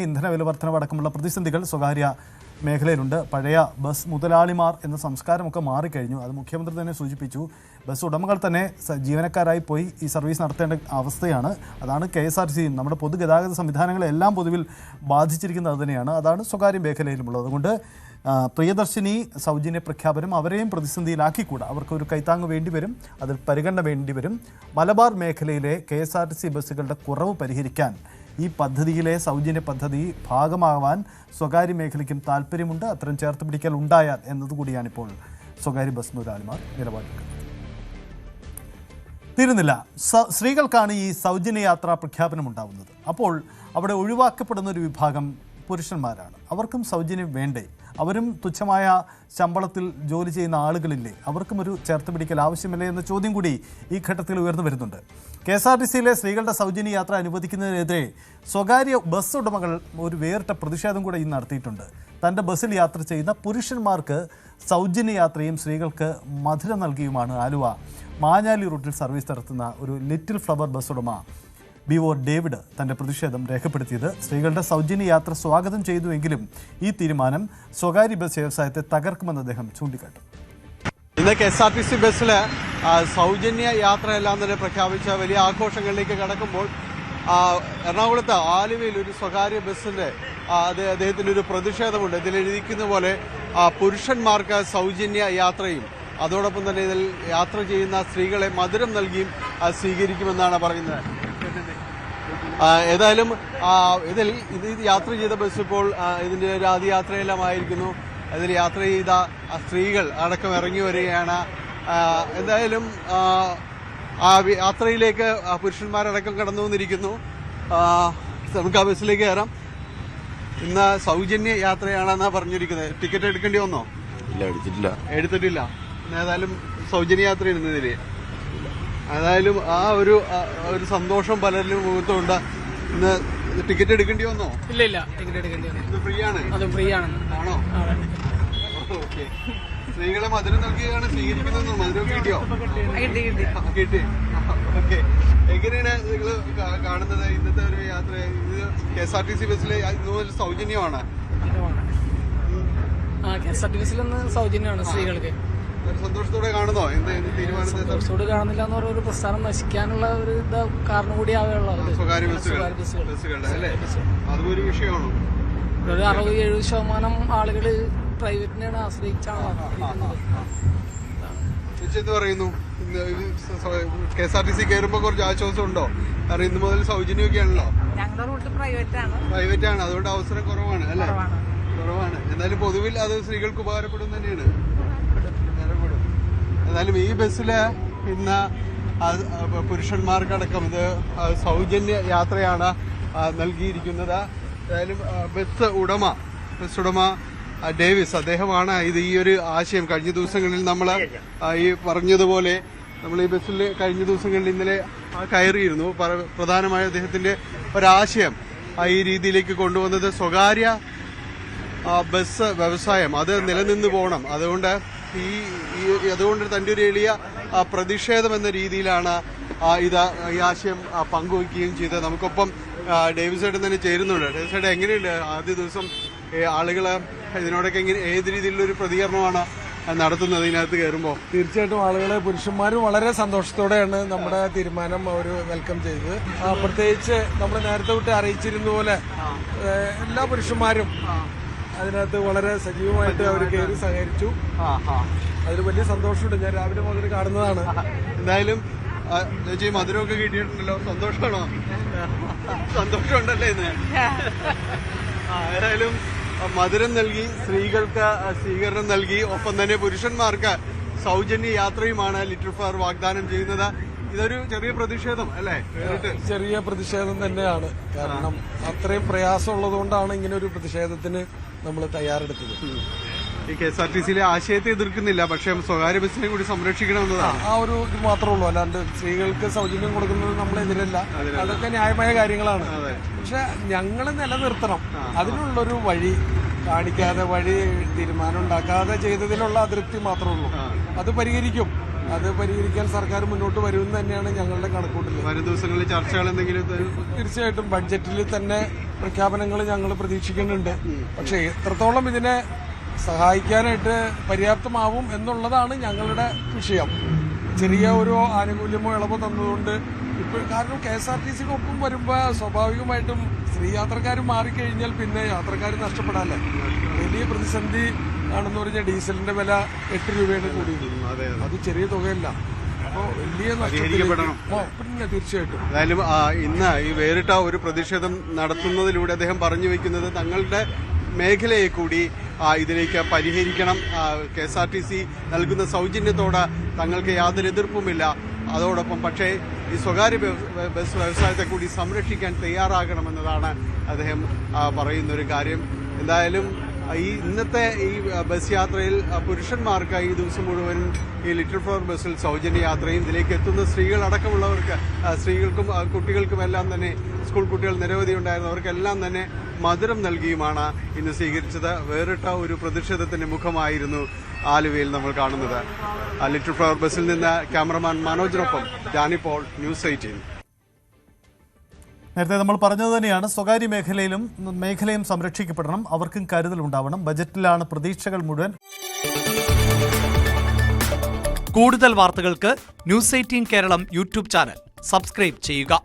ഇന്ധന വില വർധനവടക്കമുള്ള പ്രതിസന്ധികൾ സ്വകാര്യ മേഖലയിലുണ്ട്. പഴയ ബസ് മുതലാളിമാർ എന്ന സംസ്കാരമൊക്കെ മാറിക്കഴിഞ്ഞു. അത് മുഖ്യമന്ത്രി തന്നെ സൂചിപ്പിച്ചു. ബസ് ഉടമകൾ തന്നെ ജീവനക്കാരായി പോയി ഈ സർവീസ് നടത്തേണ്ട അവസ്ഥയാണ്. അതാണ് KSRTC നമ്മുടെ പൊതുഗതാഗത സംവിധാനങ്ങളെല്ലാം പൊതുവിൽ ബാധിച്ചിരിക്കുന്നത് അതുതന്നെയാണ്. അതാണ് സ്വകാര്യ മേഖലയിലുമുള്ളത്. അതുകൊണ്ട് പ്രിയദർശിനി സൗജന്യ പ്രഖ്യാപനം അവരെയും പ്രതിസന്ധിയിലാക്കിക്കൂടാ. അവർക്കൊരു കൈത്താങ്ങ് വേണ്ടിവരും, അതിൽ പരിഗണന വേണ്ടിവരും. മലബാർ മേഖലയിലെ KSRTC ബസ്സുകളുടെ കുറവ് പരിഹരിക്കാൻ ഈ പദ്ധതിയിലെ സൗജന്യ പദ്ധതി ഭാഗമാവാൻ സ്വകാര്യ മേഖലയ്ക്കും താല്പര്യമുണ്ട്. അത്തരം ചേർത്ത് പിടിക്കൽ ഉണ്ടായാൽ എന്നതുകൂടിയാണിപ്പോൾ സ്വകാര്യ ബസ് മുതലാളിമാർ നിലപാടെടുക്കുന്നത്. തീരുന്നില്ല. സ്ത്രീകൾക്കാണ് ഈ സൗജന്യ യാത്രാ പ്രഖ്യാപനം ഉണ്ടാവുന്നത്. അപ്പോൾ അവിടെ ഒഴിവാക്കപ്പെടുന്ന ഒരു വിഭാഗം പുരുഷന്മാരാണ്. അവർക്കും സൗജന്യം വേണ്ടേ? അവരും തുച്ഛമായ ശമ്പളത്തിൽ ജോലി ചെയ്യുന്ന ആളുകളില്ലേ? അവർക്കും ഒരു ചേർത്ത് പിടിക്കൽ ആവശ്യമില്ലേ എന്ന ചോദ്യം കൂടി ഈ ഘട്ടത്തിൽ ഉയർന്നു വരുന്നുണ്ട്. KSRTCയിലെ സ്ത്രീകളുടെ സൗജന്യ യാത്ര അനുവദിക്കുന്നതിനെതിരെ സ്വകാര്യ ബസ് ഉടമകൾ ഒരു വേറിട്ട പ്രതിഷേധം കൂടെ ഇന്ന് നടത്തിയിട്ടുണ്ട്. തൻ്റെ ബസ്സിൽ യാത്ര ചെയ്യുന്ന പുരുഷന്മാർക്ക് സൗജന്യ യാത്രയും സ്ത്രീകൾക്ക് മധുരം നൽകിയുമാണ് ആലുവ മാഞ്ഞാലി റൂട്ടിൽ സർവീസ് നടത്തുന്ന ഒരു ലിറ്റിൽ ഫ്ലവർ ബസ് ഉടമ BO ഡേവിഡ് തൻ്റെ പ്രതിഷേധം രേഖപ്പെടുത്തിയത്. സ്ത്രീകളുടെ സൗജന്യ യാത്ര സ്വാഗതം ചെയ്തുവെങ്കിലും ഈ തീരുമാനം സ്വകാര്യ ബസ് വ്യവസായത്തെ തകർക്കുമെന്ന് അദ്ദേഹം ചൂണ്ടിക്കാട്ടി. ഇന്ന് KSRTC ബസ്സിൽ സൗജന്യ യാത്രയെല്ലാം തന്നെ പ്രഖ്യാപിച്ച വലിയ ആഘോഷങ്ങളിലേക്ക് കടക്കുമ്പോൾ എറണാകുളത്ത് ആലുവയിൽ ഒരു സ്വകാര്യ ബസ്സിന്റെ അദ്ദേഹത്തിന് ഒരു പ്രതിഷേധമുണ്ട്. ഇതിൽ എഴുതിക്കുന്ന പോലെ പുരുഷന്മാർക്ക് സൗജന്യ യാത്രയും അതോടൊപ്പം തന്നെ ഇതിൽ യാത്ര ചെയ്യുന്ന സ്ത്രീകളെ മധുരം നൽകിയും സ്വീകരിക്കുമെന്നാണ് പറയുന്നത്. ഏതായാലും ഇത് യാത്ര ചെയ്ത ബസ് ഇപ്പോൾ ഇതിന്റെ ഒരു ആദ്യയാത്രയെല്ലാം ആയിരിക്കുന്നു. അതിൽ യാത്ര ചെയ്ത സ്ത്രീകൾ അടക്കം ഇറങ്ങി വരികയാണ്. എന്തായാലും യാത്രയിലേക്ക് പുരുഷന്മാരടക്കം കടന്നു വന്നിരിക്കുന്നു. നമുക്ക് ആ ബസ്സിലേക്ക് കയറാം. ഇന്ന് സൗജന്യ യാത്രയാണെന്നാ പറഞ്ഞിരിക്കുന്നത്. ടിക്കറ്റ് എടുക്കേണ്ടി വന്നോ? ഇല്ല, എടുത്തിട്ടില്ല. ഏതായാലും സൗജന്യ യാത്രയാണ് ഇതില്. ഏതായാലും ആ ഒരു സന്തോഷം പലരിലും മുഖത്തുണ്ട്. ഇന്ന് ടിക്കറ്റ് എടുക്കേണ്ടി വന്നോ? ഇല്ല, ടിക്കറ്റ് എടുക്കേണ്ടി വന്നു. ഫ്രീ ആണ്? അത് ഫ്രീ ആണ്. ആണോ? ഓക്കെ. സ്ത്രീകളെ മധുരം നൽകിയാണ് സ്വീകരിക്കുന്നത്. മധുരം കിട്ടിയോ? കിട്ടി. ഓക്കെ. എങ്ങനെയാണ് നിങ്ങൾ കാണുന്നത് ഇന്നത്തെ ഒരു യാത്ര? ഇത് KSRTC ബസ്സിലെ ഇന്ന് സൗജന്യമാണ്. KSRTC സൗജന്യമാണ് സ്ത്രീകൾക്ക്. സന്തോഷത്തോടെ കാണുന്നോ തീരുമാനത്തെ? സന്തോഷത്തോടെ കാണുന്നില്ല എന്ന് പറഞ്ഞ ഒരു പ്രസ്ഥാനം നശിക്കാനുള്ള ഒരു കാരണം കൂടി ആവുള്ളത് സ്വകാര്യ ബസ്സുകളുടെ അല്ലേ? അതും ഒരു വിഷയമാണോ? ഒരു 60-70% ആളുകൾ പ്രൈവറ്റിനെയാണ് ആശ്രയിച്ചാണ്. എന്ത് പറയുന്നു? KSRTC കയറുമ്പോ കുറച്ച് ആശ്വാസം ഉണ്ടോ? കാരണം ഇന്ന് മുതൽ സൗജന്യമൊക്കെയാണല്ലോ. ഞങ്ങളുടെ റൂട്ട് പ്രൈവറ്റ് ആണ്, അതുകൊണ്ട് അവസരം കുറവാണ് അല്ലേ? കുറവാണ്. എന്നാലും പൊതുവിൽ അത് സ്ത്രീകൾക്ക് ഉപകാരപ്പെടും തന്നെയാണ്. എന്നാലും ഈ ബസ്സില് ഇന്ന് പുരുഷന്മാർക്കടക്കം ഇത് സൗജന്യ യാത്രയാണ് നൽകിയിരിക്കുന്നത്. ഏതായാലും ബസ് ഉടമ ഡേവിസ് അദ്ദേഹമാണ് ഈ ഒരു ആശയം കഴിഞ്ഞ ദിവസങ്ങളിൽ നമ്മൾ ഈ പറഞ്ഞതുപോലെ നമ്മൾ ഈ ബസ്സിൽ കഴിഞ്ഞ ദിവസങ്ങളിൽ ഇന്നലെ കയറിയിരുന്നു. പ്രധാനമായ അദ്ദേഹത്തിന്റെ ഒരാശയം ഈ രീതിയിലേക്ക് കൊണ്ടുവന്നത് സ്വകാര്യ ബസ് വ്യവസായം അത് നിലനിന്ന് പോകണം. അതുകൊണ്ട് തന്റെ ഒരു എളിയ പ്രതിഷേധം എന്ന രീതിയിലാണ് ഈ ആശയം പങ്കുവയ്ക്കുകയും ചെയ്തത്. നമുക്കൊപ്പം ഡേവിസ് ഏട്ടൻ തന്നെ ചേരുന്നുണ്ട്. ഡേവിസ് ഏട്ടൻ എങ്ങനെയുണ്ട് ആദ്യ ദിവസം ആളുകള് ഇതിനോടൊക്കെ ഏത് രീതിയിലുള്ള ഒരു പ്രതികരണമാണ് നടത്തുന്നത് ഇതിനകത്ത് കയറുമ്പോൾ? തീർച്ചയായിട്ടും ആളുകളെ പുരുഷന്മാരും വളരെ സന്തോഷത്തോടെയാണ് നമ്മുടെ തീരുമാനം അവർ വെൽക്കം ചെയ്തത്. പ്രത്യേകിച്ച് നമ്മൾ നേരത്തെ തൊട്ട് അറിയിച്ചിരുന്ന പോലെ എല്ലാ പുരുഷന്മാരും അതിനകത്ത് വളരെ സജീവമായിട്ട് അവർ കയറി സഹകരിച്ചു. അതിൽ വലിയ സന്തോഷമുണ്ട്. ഞാൻ രാവിലെ മുതൽ കാണുന്നതാണ്. എന്തായാലും ചേച്ചി മധുരമൊക്കെ കിട്ടിയിട്ടുണ്ടല്ലോ. സന്തോഷമാണോ? സന്തോഷമുണ്ടല്ലേ ഇന്ന്? ഏതായാലും മധുരം നൽകി, സ്ത്രീകൾക്ക് സ്വീകരണം നൽകി, ഒപ്പം തന്നെ പുരുഷന്മാർക്ക് സൗജന്യ യാത്രയുമാണ് ലിറ്റിൽ ഫ്ലവർ വാഗ്ദാനം ചെയ്യുന്നത്. ഇതൊരു ചെറിയ പ്രതിഷേധം അല്ലേ? ചെറിയ പ്രതിഷേധം തന്നെയാണ്. കാരണം അത്രയും പ്രയാസമുള്ളത് കൊണ്ടാണ് ഇങ്ങനെ ഒരു പ്രതിഷേധത്തിന് നമ്മൾ തയ്യാറെടുത്തത്. ഈ KSRTCയിലെ ആശയത്തെ എതിർക്കുന്നില്ല, പക്ഷേ സ്വകാര്യ ബസ്സിനെ കൂടി സംരക്ഷിക്കണമെന്നതാണ്. ആ ഒരു ഇത് മാത്രമേ ഉള്ളൂ. അല്ലാണ്ട് സ്ത്രീകൾക്ക് സൗജന്യം കൊടുക്കുന്നത് നമ്മളെതിരല്ല. അതൊക്കെ ന്യായമായ കാര്യങ്ങളാണ്. പക്ഷെ ഞങ്ങൾ നിലനിർത്തണം. അതിനുള്ളൊരു വഴി കാണിക്കാതെ, വഴി തീരുമാനം ഉണ്ടാക്കാതെ ചെയ്തതിലുള്ള അതൃപ്തി മാത്രമേ ഉള്ളൂ. അത് പരിഹരിക്കും. അത് പരിഹരിക്കാൻ സർക്കാർ മുന്നോട്ട് വരുമെന്ന് തന്നെയാണ് ഞങ്ങളുടെ കണക്കൂട്ടൽ. വരും ദിവസങ്ങളിൽ ചർച്ചകൾ എന്തെങ്കിലും തീർച്ചയായിട്ടും ബഡ്ജറ്റിൽ തന്നെ പ്രഖ്യാപനങ്ങൾ ഞങ്ങൾ പ്രതീക്ഷിക്കുന്നുണ്ട്. പക്ഷേ എത്രത്തോളം ഇതിനെ സഹായിക്കാനായിട്ട് പര്യാപ്തമാവും എന്നുള്ളതാണ് ഞങ്ങളുടെ വിഷയം. ചെറിയ ഒരു ആനുകൂല്യമോ ഇളവോ തന്നതുകൊണ്ട് ഇപ്പോൾ കാരണം KSRTC-കൊപ്പം വരുമ്പോൾ സ്വാഭാവികമായിട്ടും സ്ത്രീ യാത്രക്കാർ മാറിക്കഴിഞ്ഞാൽ പിന്നെ യാത്രക്കാർ നഷ്ടപ്പെടാല്ലേ. വലിയ പ്രതിസന്ധി ആണെന്ന് പറഞ്ഞാൽ ഡീസലിന്റെ വില 8 രൂപയാണ് കൂടിയത്. അത് ചെറിയ തുകയല്ല. അപ്പോൾ വലിയ പിന്നെ തീർച്ചയായിട്ടും എന്തായാലും ഇന്ന് ഈ വേറിട്ട ഒരു പ്രതിഷേധം നടത്തുന്നതിലൂടെ അദ്ദേഹം പറഞ്ഞു വെക്കുന്നത് തങ്ങളുടെ മേഖലയെ കൂടി ഇതിലേക്ക് പരിഹരിക്കണം. KSRTC നൽകുന്ന സൗജന്യത്തോട് തങ്ങൾക്ക് യാതൊരു എതിർപ്പുമില്ല. അതോടൊപ്പം പക്ഷേ ഈ സ്വകാര്യ ബസ് വ്യവസായത്തെ കൂടി സംരക്ഷിക്കാൻ തയ്യാറാകണമെന്നതാണ് അദ്ദേഹം പറയുന്നൊരു കാര്യം. എന്തായാലും ഇന്നത്തെ ഈ ബസ് യാത്രയിൽ പുരുഷന്മാർക്ക് ഈ ദിവസം മുഴുവനും ഈ ലിറ്റിൽ ഫ്ലവർ ബസ്സിൽ സൗജന്യ യാത്രയും ഇതിലേക്ക് എത്തുന്ന സ്ത്രീകളടക്കമുള്ളവർക്ക്, സ്ത്രീകൾക്കും കുട്ടികൾക്കും എല്ലാം തന്നെ, സ്കൂൾ കുട്ടികൾ നിരവധി ഉണ്ടായിരുന്നവർക്കെല്ലാം തന്നെ മധുരം നൽകിയുമാണ് ഇന്ന് സ്വീകരിച്ചത്. വേറിട്ട ഒരു പ്രതിഷേധത്തിന്റെ മുഖമായിരുന്നു ആലുവയിൽ നമ്മൾ കാണുന്നത്. ലിറ്റിൽ ഫ്ലവർ ബസ്സിൽ നിന്ന് ക്യാമറമാൻ മനോജിനൊപ്പം ജാനിപ്പോൾ, ന്യൂസ് 18. നേരത്തെ നമ്മൾ പറഞ്ഞത് തന്നെയാണ്, സ്വകാര്യ മേഖലയും സംരക്ഷിക്കപ്പെടണം, അവർക്കും കരുതലുണ്ടാവണം. ബജറ്റിലാണ് പ്രതീക്ഷകൾ മുഴുവൻ. കൂടുതൽ വാർത്തകൾക്ക് news 18 Keralam YouTube channel subscribe ചെയ്യുക.